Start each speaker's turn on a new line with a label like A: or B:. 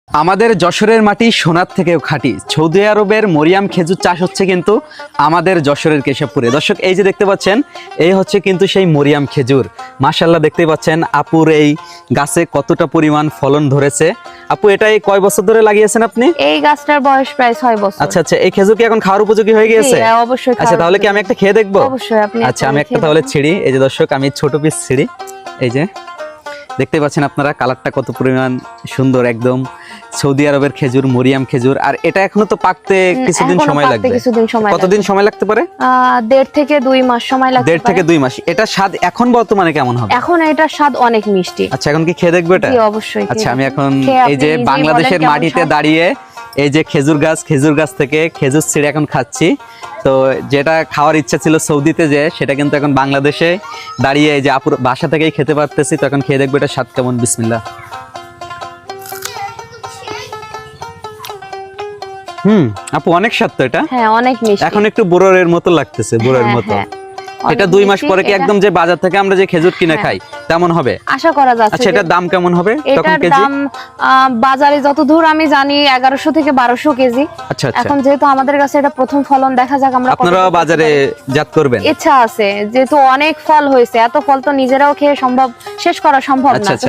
A: আমাদের যশোরের মাটি সোনার থেকেও খাঁটি। সৌদি আরবের মরিয়াম খেজুর চাষ হচ্ছে কিন্তু আমাদের যশোরের কেশবপুরে। দর্শক, এই যে দেখতে পাচ্ছেন, এই হচ্ছে কিন্তু সেই মরিয়াম খেজুর। মাশাআল্লাহ, দেখতে পাচ্ছেন আপুর এই গাছে কতটা পরিমাণ ফলন ধরেছে। আপু, এটাই কয় বছর ধরে লাগিয়েছেন আপনি?
B: এই গাছটার বয়স প্রায় 6 বছর।
A: আচ্ছা আচ্ছা, এই খেজুর কি এখন খাওয়ার উপযোগী হয়ে গিয়েছে?
B: হ্যাঁ, অবশ্যই।
A: আচ্ছা, তাহলে কি আমি একটা খেয়ে দেখবো?
B: অবশ্যই, আপনি
A: আচ্ছা, আমি একটা তাহলে ছিঁড়ি। এই যে দর্শক, আমি ছোট পিস ছিঁড়ি। এই যে দেখতে পাচ্ছেন আপনারা, কালারটা কত পরিমাণ সুন্দর, একদম সৌদি আরবের খেজুর, মরিয়াম খেজুর। আর এটা এখনো তো পাকতে কিছুদিন সময় লাগবে। কতদিন সময় লাগতে পারে?
B: 1.5 থেকে 2 মাস সময় লাগতে পারে।
A: 1.5 থেকে 2 মাস। এটা স্বাদ এখন বর্তমানে কেমন হবে?
B: এখন এটার স্বাদ অনেক মিষ্টি।
A: আচ্ছা, এখন কি খেয়ে দেখবো এটা?
B: জি, অবশ্যই।
A: আচ্ছা, আমি এখন এই যে বাংলাদেশের মাটিতে দাঁড়িয়ে এই যে খেজুর গাছ থেকে খেজুর ছিঁড়ে এখন খাচ্ছি। তো যেটা খাওয়ার ইচ্ছা ছিল সৌদিতে, যে সেটা কিন্তু এখন বাংলাদেশে দাঁড়িয়ে এই যে আপুর বাসা থেকেই খেতে পারতেছি। তো এখন খেয়ে দেখবো এটা স্বাদ কেমন। বিসমিল্লাহ। আপু, অনেক স্বাদ তো এটা।
B: হ্যাঁ, অনেক মিষ্টি।
A: এখন একটু বোরের মতো লাগতেছে, বোরের মতো। এটা 2 মাস পরে কি একদম যে বাজার থেকে আমরা যে খেজুর কিনে খাই তেমন হবে?
B: আশা করা যাচ্ছে।
A: আচ্ছা, এটার দাম কেমন হবে তখন
B: এটার
A: কেজি?
B: দাম বাজারে যতদূর আমি জানি 1100 থেকে 1200 কেজি।
A: আচ্ছা আচ্ছা।
B: এখন যেহেতু আমাদের কাছে এটা প্রথম ফলন, দেখা যাক আমরা
A: আপনারা বাজারে জাত করবেন?
B: ইচ্ছা আছে, যেহেতু অনেক ফল হয়েছে, এত ফল তো নিজেরাও খেয়ে শেষ করা সম্ভব না।
A: আচ্ছা আচ্ছা।